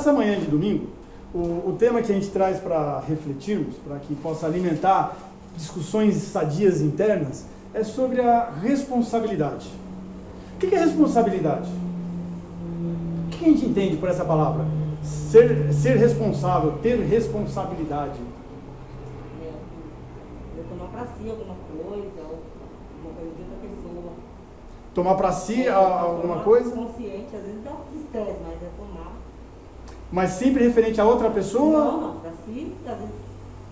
nessa manhã de domingo, o tema que a gente traz para refletirmos, para que possa alimentar discussões sadias internas, é sobre a responsabilidade. O que é responsabilidade? O que a gente entende por essa palavra? Ser responsável, ter responsabilidade. Tomar para si alguma coisa, ou alguma coisa de outra pessoa. Tomar para si alguma coisa? Consciente, às vezes dá um estresse, mas é tomar. Mas sempre referente a outra pessoa? Não, para si, às vezes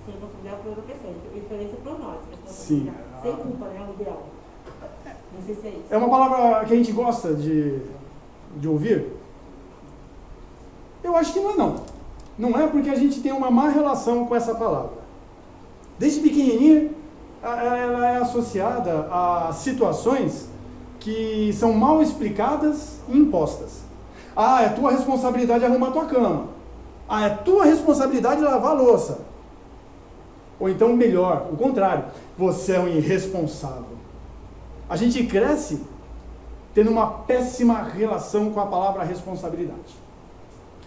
sem responsabilidade para outra pessoa. Referência para nós. Sim. Sem culpa, né? O ideal. Não sei se é isso. É uma palavra que a gente gosta de ouvir? Eu acho que não é não. Não é porque a gente tem uma má relação com essa palavra. Desde pequenininha, ela é associada a situações que são mal explicadas e impostas. Ah, é tua responsabilidade arrumar tua cama. Ah, é tua responsabilidade lavar a louça. Ou então, melhor, o contrário, você é um irresponsável. A gente cresce tendo uma péssima relação com a palavra responsabilidade.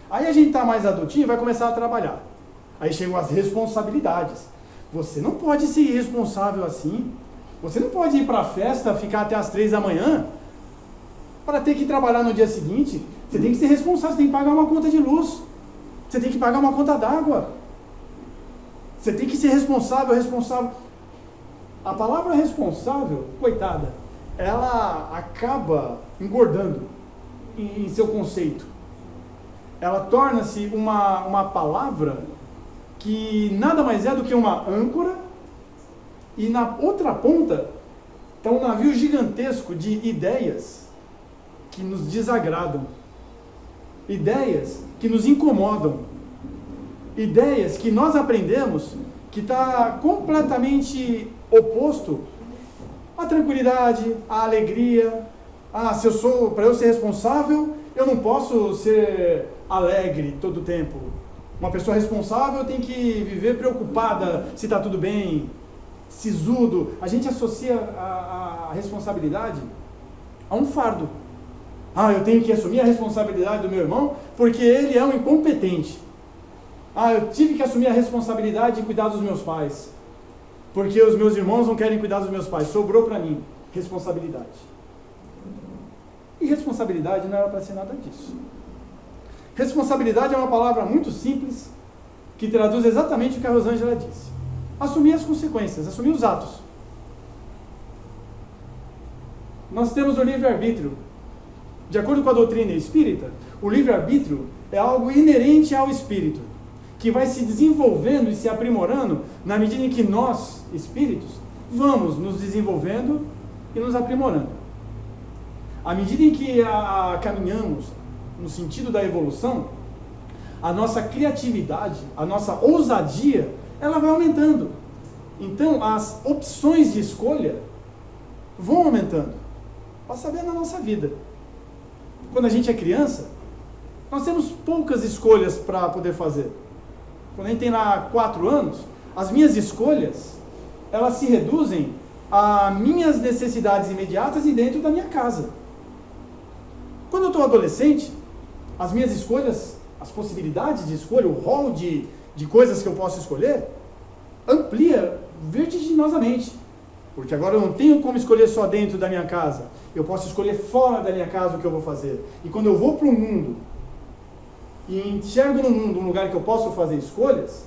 Aí a gente está mais adultinho e vai começar a trabalhar. Aí chegam as responsabilidades. Você não pode ser irresponsável assim. Você não pode ir para a festa, ficar até as 3 da manhã, para ter que trabalhar no dia seguinte. Você tem que ser responsável, você tem que pagar uma conta de luz. Você tem que pagar uma conta d'água. Você tem que ser responsável. A palavra responsável, coitada, ela acaba engordando em seu conceito. Ela torna-se uma palavra que nada mais é do que uma âncora, e na outra ponta está um navio gigantesco de ideias que nos desagradam, ideias que nos incomodam, ideias que nós aprendemos que está completamente oposto à tranquilidade, à alegria. Para eu ser responsável, eu não posso ser alegre todo o tempo. Uma pessoa responsável tem que viver preocupada se está tudo bem, sisudo. A gente associa a responsabilidade a um fardo. Eu tenho que assumir a responsabilidade do meu irmão porque ele é um incompetente. Eu tive que assumir a responsabilidade de cuidar dos meus pais porque os meus irmãos não querem cuidar dos meus pais. Sobrou para mim responsabilidade. E responsabilidade não era para ser nada disso. Responsabilidade é uma palavra muito simples que traduz exatamente o que a Rosângela disse. Assumir as consequências, assumir os atos. Nós temos o livre-arbítrio. De acordo com a doutrina espírita, o livre-arbítrio é algo inerente ao espírito, que vai se desenvolvendo e se aprimorando na medida em que nós, espíritos, vamos nos desenvolvendo e nos aprimorando. À medida em que caminhamos no sentido da evolução, a nossa criatividade, a nossa ousadia, ela vai aumentando. Então, as opções de escolha vão aumentando. Passa bem na nossa vida. Quando a gente é criança, nós temos poucas escolhas para poder fazer. Quando a gente tem lá 4 anos, as minhas escolhas, elas se reduzem a minhas necessidades imediatas e dentro da minha casa. Quando eu estou adolescente, as minhas escolhas, as possibilidades de escolha, o rol de coisas que eu posso escolher, amplia vertiginosamente. Porque agora eu não tenho como escolher só dentro da minha casa. Eu posso escolher fora da minha casa o que eu vou fazer. E quando eu vou para o mundo e enxergo no mundo um lugar que eu posso fazer escolhas,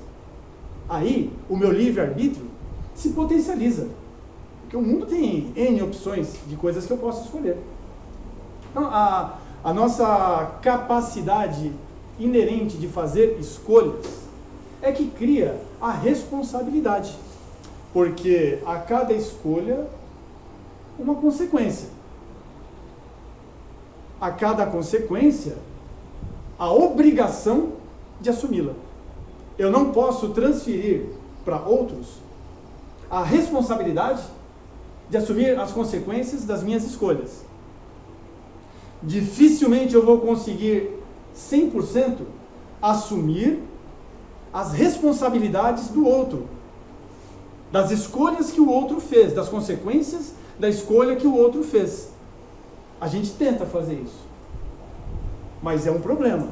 aí o meu livre-arbítrio se potencializa. Porque o mundo tem N opções de coisas que eu posso escolher. Então, a nossa capacidade inerente de fazer escolhas é que cria a responsabilidade. Porque a cada escolha, uma consequência. A cada consequência, a obrigação de assumi-la. Eu não posso transferir para outros a responsabilidade de assumir as consequências das minhas escolhas. Dificilmente eu vou conseguir 100% assumir as responsabilidades do outro, das escolhas que o outro fez, das consequências da escolha que o outro fez. A gente tenta fazer isso, mas é um problema.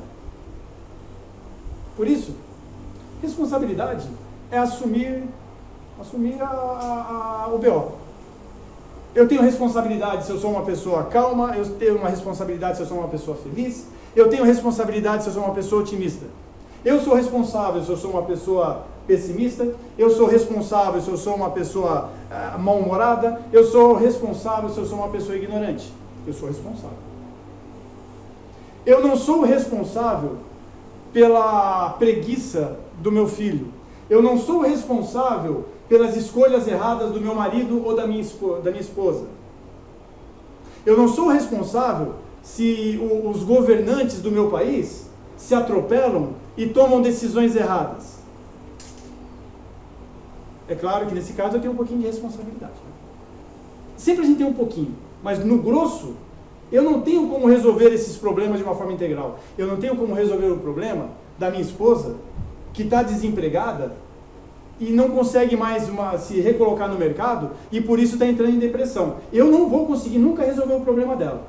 Por isso, responsabilidade é assumir o BO. Eu tenho responsabilidade se eu sou uma pessoa calma, eu tenho uma responsabilidade se eu sou uma pessoa feliz, eu tenho responsabilidade se eu sou uma pessoa otimista. Eu sou responsável se eu sou uma pessoa pessimista, eu sou responsável se eu sou uma pessoa mal-humorada, eu sou responsável se eu sou uma pessoa ignorante. Eu sou responsável. Eu não sou responsável pela preguiça do meu filho. Eu não sou responsável pelas escolhas erradas do meu marido ou da minha esposa. Eu não sou responsável se os governantes do meu país se atropelam e tomam decisões erradas. É claro que nesse caso eu tenho um pouquinho de responsabilidade. Sempre a gente tem um pouquinho, mas no grosso, eu não tenho como resolver esses problemas de uma forma integral. Eu não tenho como resolver o problema da minha esposa, que está desempregada e não consegue mais se recolocar no mercado e por isso está entrando em depressão. Eu não vou conseguir nunca resolver o problema dela.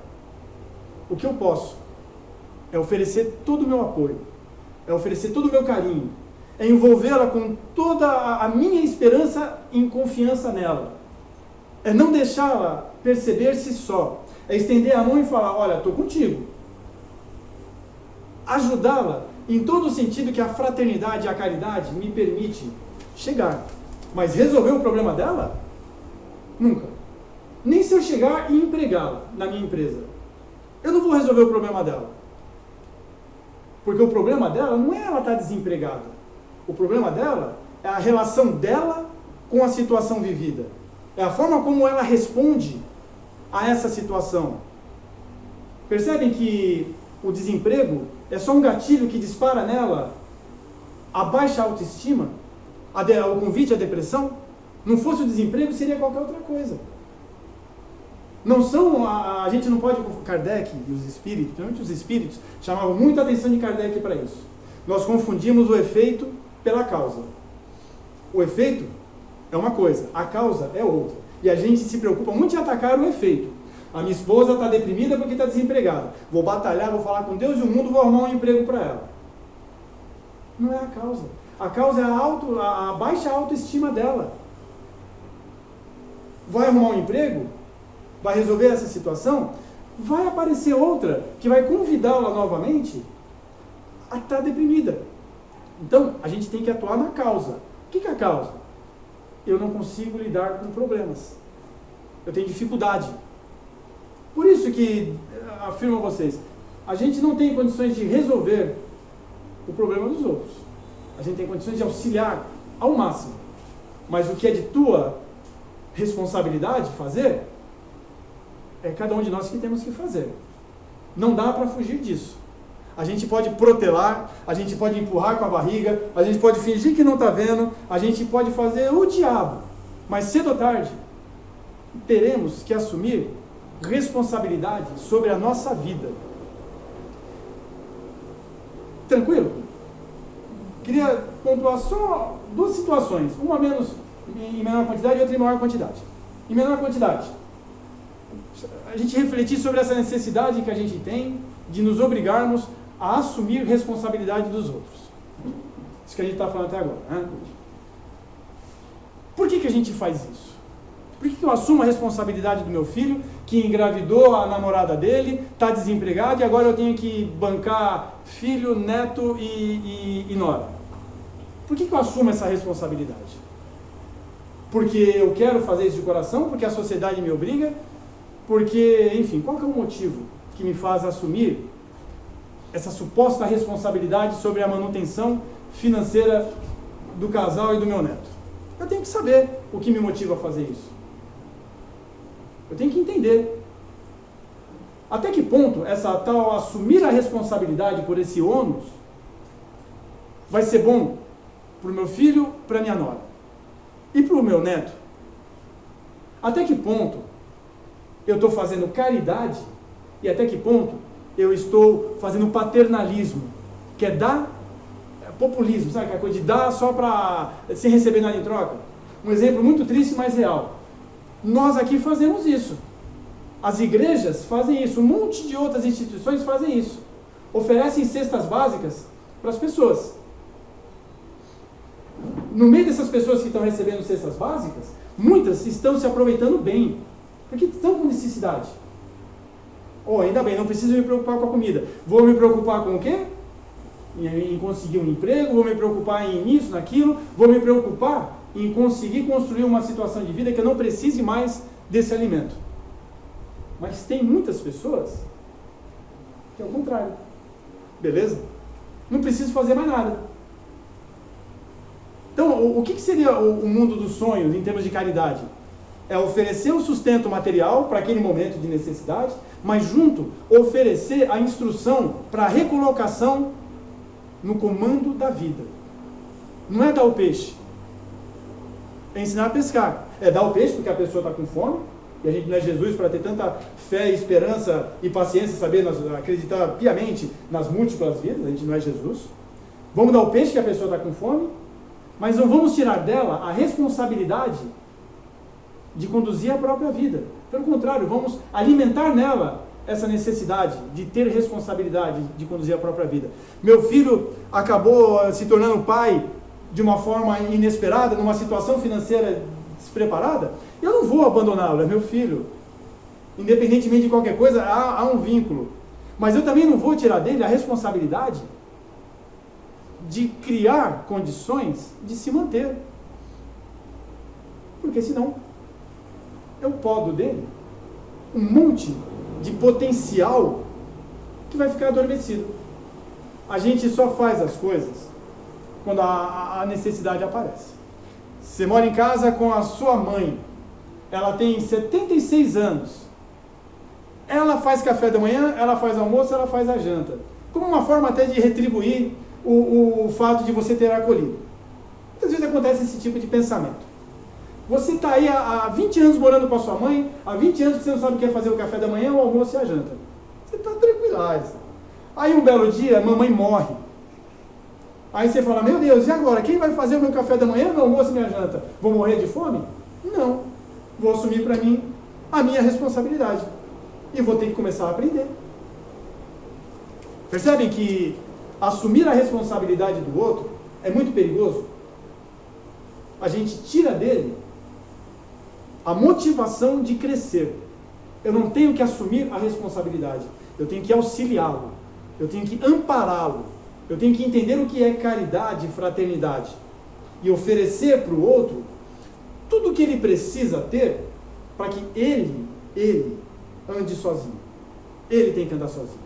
O que eu posso é oferecer todo o meu apoio, é oferecer todo o meu carinho, é envolvê-la com toda a minha esperança em confiança nela, é não deixá-la perceber-se só, é estender a mão e falar, olha, estou contigo. Ajudá-la em todo o sentido que a fraternidade e a caridade me permite chegar. Mas resolver o problema dela? Nunca. Nem se eu chegar e empregá-la na minha empresa. Eu não vou resolver o problema dela. Porque o problema dela não é ela estar desempregada. O problema dela é a relação dela com a situação vivida. É a forma como ela responde a essa situação. Percebem que o desemprego é só um gatilho que dispara nela a baixa autoestima, o convite à depressão? Não fosse o desemprego, seria qualquer outra coisa. Não são, a gente não pode, Kardec e os espíritos, principalmente os espíritos, chamavam muita atenção de Kardec para isso. Nós confundimos o efeito pela causa. O efeito é uma coisa, a causa é outra. E a gente se preocupa muito em atacar o efeito. A minha esposa está deprimida porque está desempregada. Vou batalhar, vou falar com Deus e o mundo, vou arrumar um emprego para ela. Não é a causa. A causa é a baixa autoestima dela. Vai arrumar um emprego? Vai resolver essa situação? Vai aparecer outra que vai convidá-la novamente a estar deprimida. Então, a gente tem que atuar na causa. O que é a causa? Eu não consigo lidar com problemas. Eu tenho dificuldade. Por isso que, afirmo a vocês, a gente não tem condições de resolver o problema dos outros. A gente tem condições de auxiliar ao máximo. Mas o que é de tua responsabilidade fazer, é cada um de nós que temos que fazer. Não dá para fugir disso. A gente pode protelar, a gente pode empurrar com a barriga, a gente pode fingir que não está vendo, a gente pode fazer o diabo. Mas cedo ou tarde, teremos que assumir responsabilidade sobre a nossa vida. Tranquilo? Queria pontuar só duas situações, uma menos em menor quantidade e outra em maior quantidade. Em menor quantidade, a gente refletir sobre essa necessidade que a gente tem de nos obrigarmos a assumir responsabilidade dos outros. Isso que a gente está falando até agora, né? Por que a gente faz isso? Por que eu assumo a responsabilidade do meu filho, que engravidou a namorada dele, está desempregado e agora eu tenho que bancar filho, neto e nora? Por que eu assumo essa responsabilidade? Porque eu quero fazer isso de coração? Porque a sociedade me obriga? Porque, enfim, qual que é o motivo que me faz assumir essa suposta responsabilidade sobre a manutenção financeira do casal e do meu neto? Eu tenho que saber o que me motiva a fazer isso. Eu tenho que entender até que ponto essa tal assumir a responsabilidade por esse ônus vai ser bom para o meu filho, para a minha nora e para o meu neto. Até que ponto eu estou fazendo caridade e até que ponto eu estou fazendo paternalismo, que é dar populismo, sabe aquela coisa de dar só para sem receber nada em troca? Um exemplo muito triste, mas real. Nós aqui fazemos isso. As igrejas fazem isso, um monte de outras instituições fazem isso. Oferecem cestas básicas para as pessoas. no meio dessas pessoas que estão recebendo cestas básicas, muitas estão se aproveitando bem, porque estão com necessidade. Ainda bem, não preciso me preocupar com a comida. Vou me preocupar com o quê? Em conseguir um emprego, vou me preocupar em isso, naquilo, vou me preocupar em conseguir construir uma situação de vida que eu não precise mais desse alimento. Mas tem muitas pessoas que é o contrário. Beleza? Não preciso fazer mais nada. Então, o que seria o mundo dos sonhos em termos de caridade? É oferecer o sustento material para aquele momento de necessidade, mas junto, oferecer a instrução para a recolocação no comando da vida. Não é dar o peixe, é ensinar a pescar. É dar o peixe porque a pessoa está com fome, e a gente não é Jesus para ter tanta fé, esperança e paciência, saber acreditar piamente nas múltiplas vidas, a gente não é Jesus. Vamos dar o peixe que a pessoa está com fome, mas não vamos tirar dela a responsabilidade de conduzir a própria vida. Pelo contrário, vamos alimentar nela essa necessidade de ter responsabilidade de conduzir a própria vida. Meu filho acabou se tornando pai de uma forma inesperada, numa situação financeira despreparada. Eu não vou abandoná-lo, é meu filho. Independentemente de qualquer coisa, há um vínculo. Mas eu também não vou tirar dele a responsabilidade de criar condições de se manter. Porque senão eu podo dele um monte de potencial que vai ficar adormecido. A gente só faz as coisas quando a necessidade aparece. Você mora em casa com a sua mãe, ela tem 76 anos, ela faz café da manhã, ela faz almoço, ela faz a janta, como uma forma até de retribuir o fato de você ter acolhido. Muitas vezes acontece esse tipo de pensamento. Você está aí há 20 anos morando com a sua mãe, há 20 anos que você não sabe o que é fazer o café da manhã, o almoço e a janta. Você está tranquilaz. Aí um belo dia, a mamãe morre. Aí você fala, meu Deus, e agora? Quem vai fazer o meu café da manhã, meu almoço e minha janta? Vou morrer de fome? Não. Vou assumir para mim a minha responsabilidade. E vou ter que começar a aprender. Percebem que assumir a responsabilidade do outro é muito perigoso? A gente tira dele a motivação de crescer. Eu não tenho que assumir a responsabilidade. Eu tenho que auxiliá-lo. Eu tenho que ampará-lo. Eu tenho que entender o que é caridade e fraternidade. E oferecer para o outro tudo o que ele precisa ter para que ele ande sozinho. Ele tem que andar sozinho.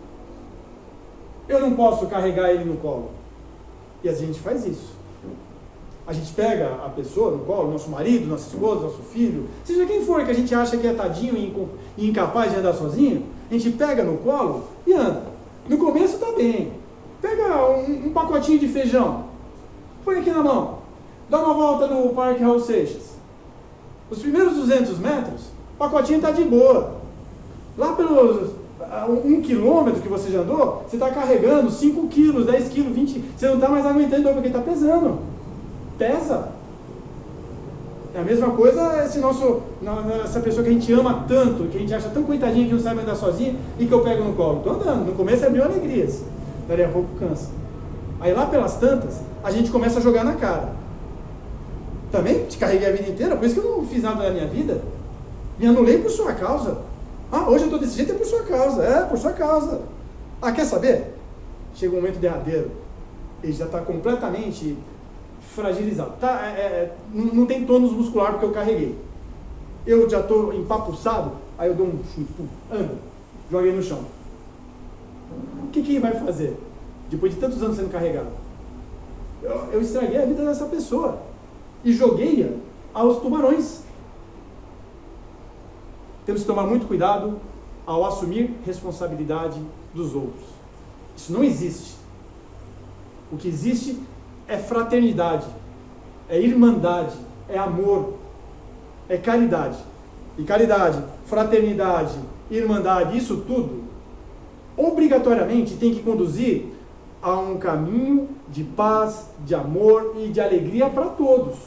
Eu não posso carregar ele no colo. E a gente faz isso. A gente pega a pessoa no colo, nosso marido, nossa esposa, nosso filho, seja quem for que a gente acha que é tadinho e incapaz de andar sozinho, a gente pega no colo e anda. No começo está bem. Pega um pacotinho de feijão, põe aqui na mão, dá uma volta no Parque Raul Seixas. Os primeiros 200 metros, o pacotinho está de boa. Lá pelos 1 quilômetro que você já andou, você está carregando 5 quilos, 10 quilos, 20, você não está mais aguentando porque está pesando. Pesa. É a mesma coisa essa pessoa que a gente ama tanto, que a gente acha tão coitadinha que não sabe andar sozinha e que eu pego no colo. Estou andando, no começo é mil alegrias, daí a pouco cansa. Aí lá pelas tantas, a gente começa a jogar na cara. Também te carreguei a vida inteira, por isso que eu não fiz nada na minha vida. Me anulei por sua causa. Hoje eu estou desse jeito, é por sua causa. É, por sua causa. Quer saber? Chega um momento derradeiro, ele já está completamente fragilizado. Não tem tônus muscular porque eu carreguei. Eu já estou empapuçado, aí eu dou um chute, anda, joguei no chão. O que ele vai fazer? Depois de tantos anos sendo carregado? Eu estraguei a vida dessa pessoa e joguei-a aos tubarões. Temos que tomar muito cuidado ao assumir responsabilidade dos outros. Isso não existe. O que existe é fraternidade, é irmandade, é amor, é caridade. E caridade, fraternidade, irmandade, isso tudo, obrigatoriamente tem que conduzir a um caminho de paz, de amor e de alegria para todos.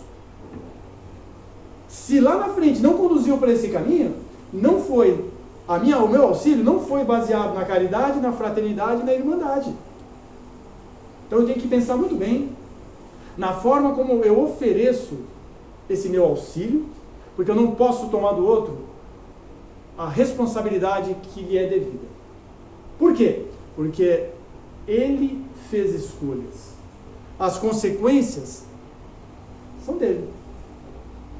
Se lá na frente não conduziu para esse caminho, não foi, o meu auxílio não foi baseado na caridade, na fraternidade e na irmandade. Então eu tenho que pensar muito bem. na forma como eu ofereço esse meu auxílio, porque eu não posso tomar do outro a responsabilidade que lhe é devida. Por quê? Porque ele fez escolhas. As consequências são dele.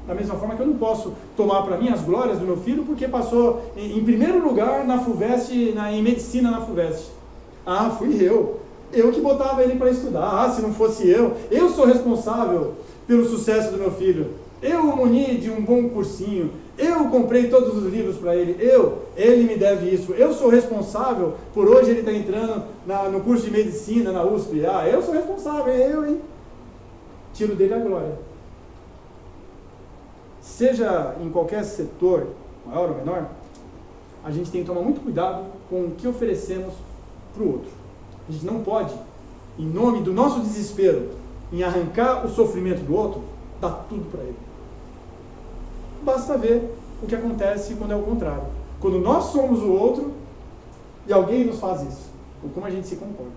Da mesma forma que eu não posso tomar para mim as glórias do meu filho porque passou em primeiro lugar na FUVEST, em medicina na FUVEST. Ah, fui eu. Eu que botava ele para estudar. Ah, se não fosse eu sou responsável pelo sucesso do meu filho. Eu o muni de um bom cursinho. Eu comprei todos os livros para ele. Ele me deve isso. Eu sou responsável por hoje ele estar entrando no curso de medicina na USP. Ah, eu sou responsável, hein? Tiro dele a glória. Seja em qualquer setor, maior ou menor, a gente tem que tomar muito cuidado com o que oferecemos para o outro. A gente não pode, em nome do nosso desespero, em arrancar o sofrimento do outro, dar tudo para ele. Basta ver o que acontece quando é o contrário. Quando nós somos o outro e alguém nos faz isso, ou como a gente se comporta.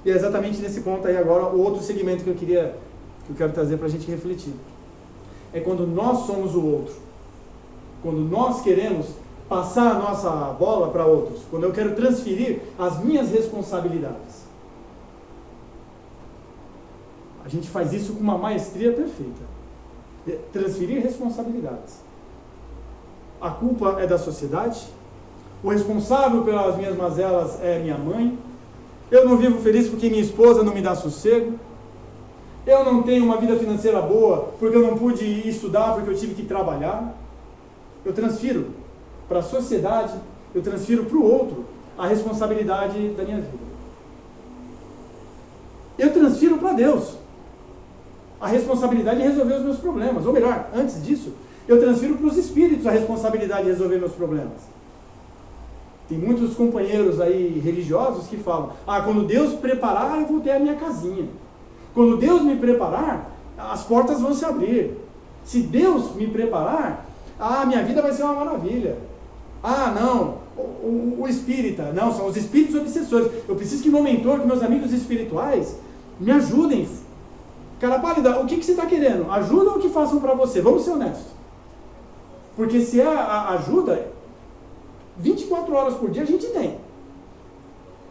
E é exatamente nesse ponto aí agora o outro segmento que eu quero trazer para a gente refletir. É quando nós somos o outro. Quando nós queremos passar a nossa bola para outros. Quando eu quero transferir as minhas responsabilidades. A gente faz isso com uma maestria perfeita. Transferir responsabilidades. A culpa é da sociedade. O responsável pelas minhas mazelas é minha mãe. Eu não vivo feliz porque minha esposa não me dá sossego. Eu não tenho uma vida financeira boa porque eu não pude ir estudar, porque eu tive que trabalhar. Eu transfiro para a sociedade, eu transfiro para o outro a responsabilidade da minha vida. Eu transfiro para Deus a responsabilidade de resolver os meus problemas. Ou melhor, antes disso, eu transfiro para os espíritos a responsabilidade de resolver meus problemas. Tem muitos companheiros aí religiosos que falam: ah, quando Deus preparar, eu vou ter a minha casinha. Quando Deus me preparar, as portas vão se abrir. Se Deus me preparar, minha vida vai ser uma maravilha. Ah, não, o espírita, não, são os espíritos obsessores. Eu preciso que meu mentor, que meus amigos espirituais me ajudem. Cara pálida, o que você está querendo? Ajuda ou que façam para você? Vamos ser honestos. Porque se é a ajuda, 24 horas por dia a gente tem.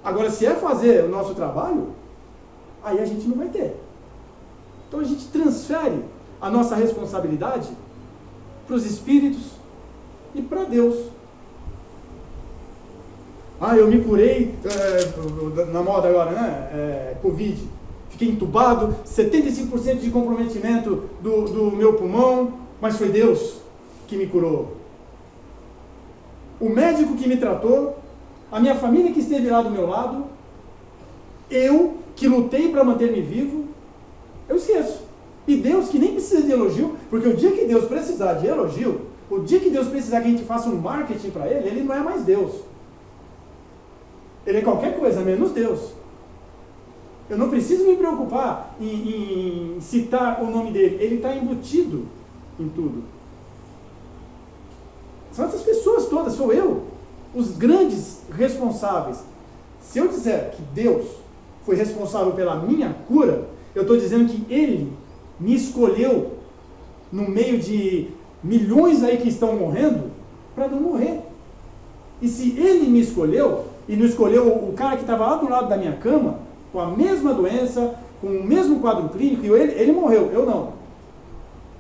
Agora, se é fazer o nosso trabalho, aí a gente não vai ter. Então a gente transfere a nossa responsabilidade para os espíritos e para Deus. Ah, eu me curei, na moda agora, né? Covid. Fiquei entubado, 75% de comprometimento do meu pulmão, mas foi Deus que me curou. O médico que me tratou, a minha família que esteve lá do meu lado, eu que lutei para manter-me vivo, eu esqueço. E Deus que nem precisa de elogio, porque o dia que Deus precisar de elogio, o dia que Deus precisar que a gente faça um marketing para ele não é mais Deus. Ele é qualquer coisa, menos Deus. Eu não preciso me preocupar em citar o nome dele. Ele está embutido em tudo. São essas pessoas todas, sou eu, os grandes responsáveis. Se eu disser que Deus foi responsável pela minha cura, eu estou dizendo que Ele me escolheu no meio de milhões aí que estão morrendo, para não morrer. E se Ele me escolheu, e não escolheu o cara que estava lá do lado da minha cama, com a mesma doença, com o mesmo quadro clínico, e ele morreu, eu não.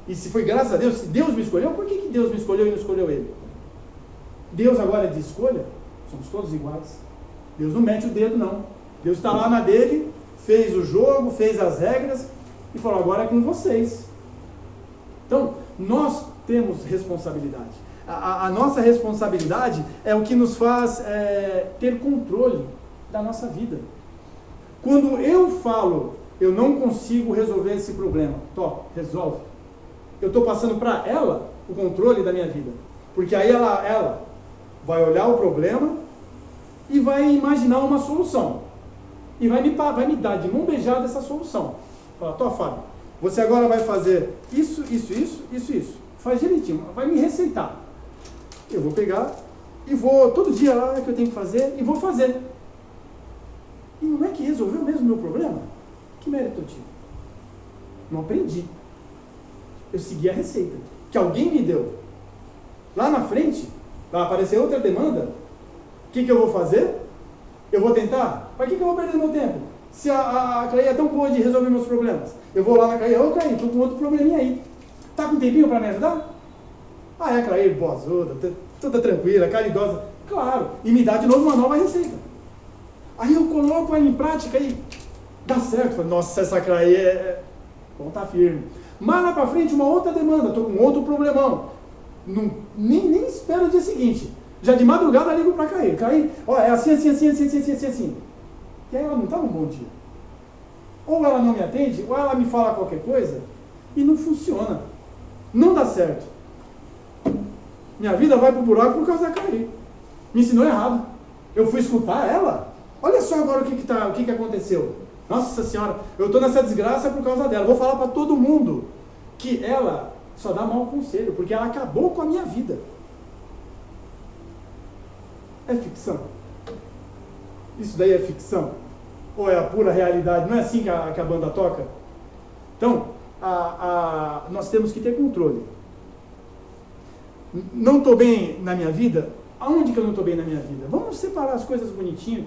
E se foi graças a Deus, se Deus me escolheu, por que Deus me escolheu e não escolheu ele? Deus agora é de escolha? Somos todos iguais. Deus não mete o dedo, não. Deus está lá na dele, fez o jogo, fez as regras, e falou, agora é com vocês. Então, nós temos responsabilidade. A nossa responsabilidade é o que nos faz ter controle da nossa vida. Quando eu falo, eu não consigo resolver esse problema, resolve. Eu estou passando para ela o controle da minha vida. Porque aí ela vai olhar o problema e vai imaginar uma solução. E vai me dar de mão beijada essa solução. Fala, Fábio, você agora vai fazer isso. Faz direitinho, vai me receitar. Eu vou pegar e vou, todo dia lá que eu tenho que fazer, e vou fazer. E não é que resolveu mesmo o meu problema? Que mérito eu tive? Não aprendi. Eu segui a receita que alguém me deu. Lá na frente, vai aparecer outra demanda. O que eu vou fazer? Eu vou tentar? Para que eu vou perder meu tempo? Se a Clay é tão boa de resolver meus problemas. Eu vou lá na Clay, ô Clay, estou com outro probleminha aí. Tá com um tempinho para me ajudar? Ah, é, Clay, boazuda, toda tranquila, caridosa. Claro, e me dá de novo uma nova receita. Aí eu coloco ela em prática e dá certo. Falo, nossa, essa Clay bom, tá firme. Mas lá para frente, uma outra demanda, estou com outro problemão. Nem espero o dia seguinte. Já de madrugada ligo para Clay. Clay, ó, é assim. E aí ela não está num bom dia. Ou ela não me atende, ou ela me fala qualquer coisa e não funciona. Não dá certo. Minha vida vai pro buraco por causa da Clay. Me ensinou errado. Eu fui escutar ela. Olha só agora o que aconteceu. Nossa Senhora, eu estou nessa desgraça por causa dela. Vou falar para todo mundo que ela só dá mau conselho, porque ela acabou com a minha vida. É ficção? Isso daí é ficção? Ou é a pura realidade? Não é assim que a banda toca? Então, nós temos que ter controle. Não estou bem na minha vida? Aonde que eu não estou bem na minha vida? Vamos separar as coisas bonitinho.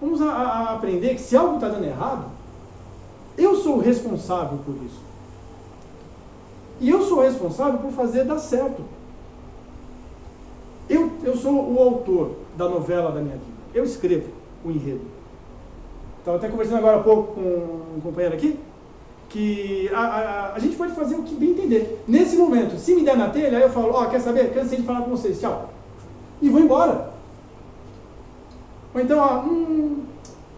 Vamos aprender que se algo está dando errado, eu sou o responsável por isso. E eu sou o responsável por fazer dar certo. Eu sou o autor da novela da minha vida. Eu escrevo o enredo. Estava até conversando agora há pouco com um companheiro aqui, que a gente pode fazer o que bem entender. Nesse momento, se me der na telha, aí eu falo, ó, quer saber? Cansei de falar com vocês, tchau. E vou embora. Ou então,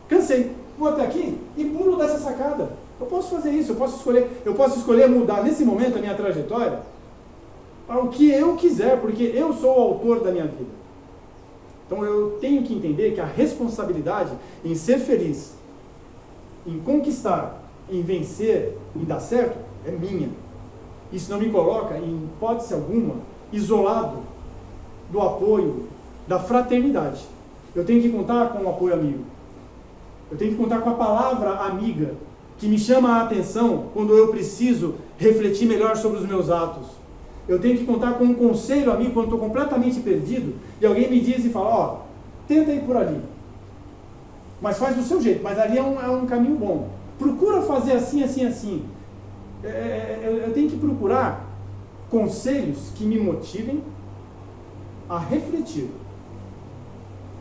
cansei, vou até aqui e pulo dessa sacada. Eu posso fazer isso, eu posso escolher mudar nesse momento a minha trajetória para o que eu quiser, porque eu sou o autor da minha vida. Então eu tenho que entender que a responsabilidade em ser feliz, em conquistar, em vencer e dar certo, é minha. Isso não me coloca, em hipótese alguma, isolado do apoio, da fraternidade. Eu tenho que contar com o apoio amigo. Eu tenho que contar com a palavra amiga, que me chama a atenção quando eu preciso refletir melhor sobre os meus atos. Eu tenho que contar com um conselho amigo quando estou completamente perdido e alguém me diz e fala, ó, tenta ir por ali. Mas faz do seu jeito, mas ali é um caminho bom. Procura fazer assim. Eu tenho que procurar conselhos que me motivem a refletir.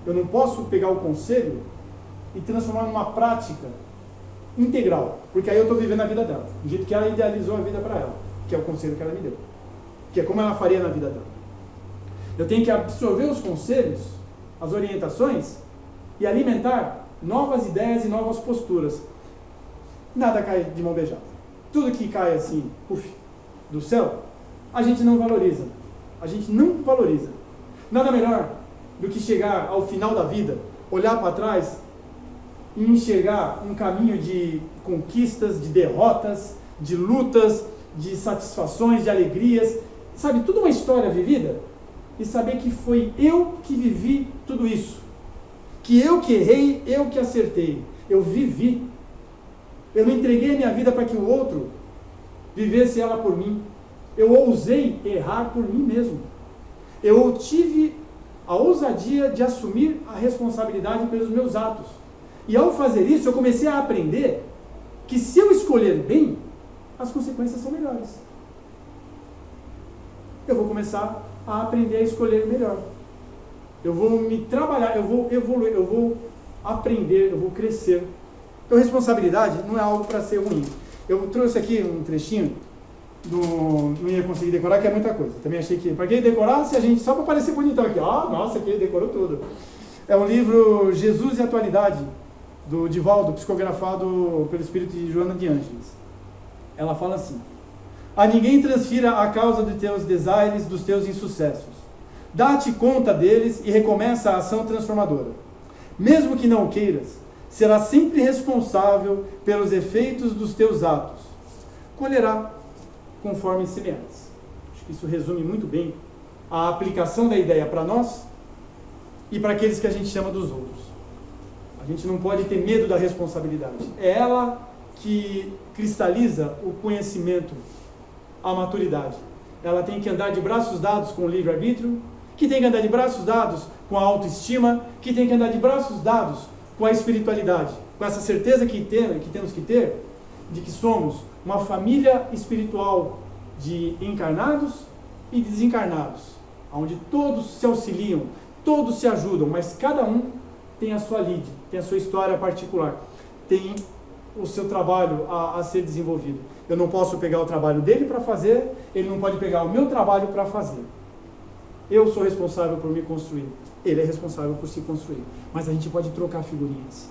Eu não posso pegar o conselho e transformar numa prática integral, porque aí eu estou vivendo a vida dela, do jeito que ela idealizou a vida para ela, que é o conselho que ela me deu, que é como ela faria na vida dela. Eu tenho que absorver os conselhos, as orientações e alimentar novas ideias e novas posturas. Nada cai de mão beijada. Tudo que cai assim, do céu, a gente não valoriza. Nada melhor do que chegar ao final da vida, olhar para trás e enxergar um caminho de conquistas, de derrotas, de lutas, de satisfações, de alegrias, sabe, tudo uma história vivida, e saber que foi eu que vivi tudo isso, que eu que errei, eu que acertei, eu vivi, eu não entreguei a minha vida para que o outro vivesse ela por mim, eu ousei errar por mim mesmo, eu tive a ousadia de assumir a responsabilidade pelos meus atos. E ao fazer isso, eu comecei a aprender que se eu escolher bem, as consequências são melhores. Eu vou começar a aprender a escolher melhor. Eu vou me trabalhar, eu vou evoluir, eu vou aprender, eu vou crescer. Então, responsabilidade não é algo para ser ruim. Eu trouxe aqui um trechinho, não ia conseguir decorar, que é muita coisa. Também achei que, para quem decorasse, a gente, só para parecer bonitão aqui, nossa, que ele decorou tudo. É um livro Jesus e Atualidade, do Divaldo, psicografado pelo espírito de Joana de Ângeles. Ela fala assim: a ninguém transfira a causa de teus desaires, dos teus insucessos. Dá-te conta deles e recomeça a ação transformadora. Mesmo que não queiras, serás sempre responsável pelos efeitos dos teus atos. Colherá conforme semeares. Acho que isso resume muito bem a aplicação da ideia para nós e para aqueles que a gente chama dos outros. A gente não pode ter medo da responsabilidade. É ela que cristaliza o conhecimento, a maturidade. Ela tem que andar de braços dados com o livre-arbítrio, que tem que andar de braços dados com a autoestima, que tem que andar de braços dados com a espiritualidade, com essa certeza que temos que ter de que somos uma família espiritual de encarnados e desencarnados, onde todos se auxiliam, todos se ajudam, mas cada um tem a sua lide, tem a sua história particular, tem o seu trabalho a ser desenvolvido. Eu não posso pegar o trabalho dele para fazer, ele não pode pegar o meu trabalho para fazer. Eu sou responsável por me construir, ele é responsável por se construir, mas a gente pode trocar figurinhas.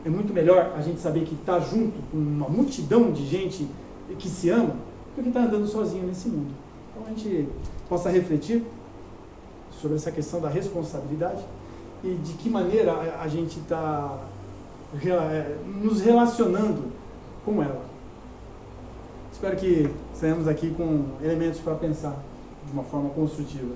É muito melhor a gente saber que está junto com uma multidão de gente que se ama, do que estar andando sozinho nesse mundo. Então a gente possa refletir sobre essa questão da responsabilidade e de que maneira a gente está nos relacionando com ela. Espero que saiamos aqui com elementos para pensar de uma forma construtiva.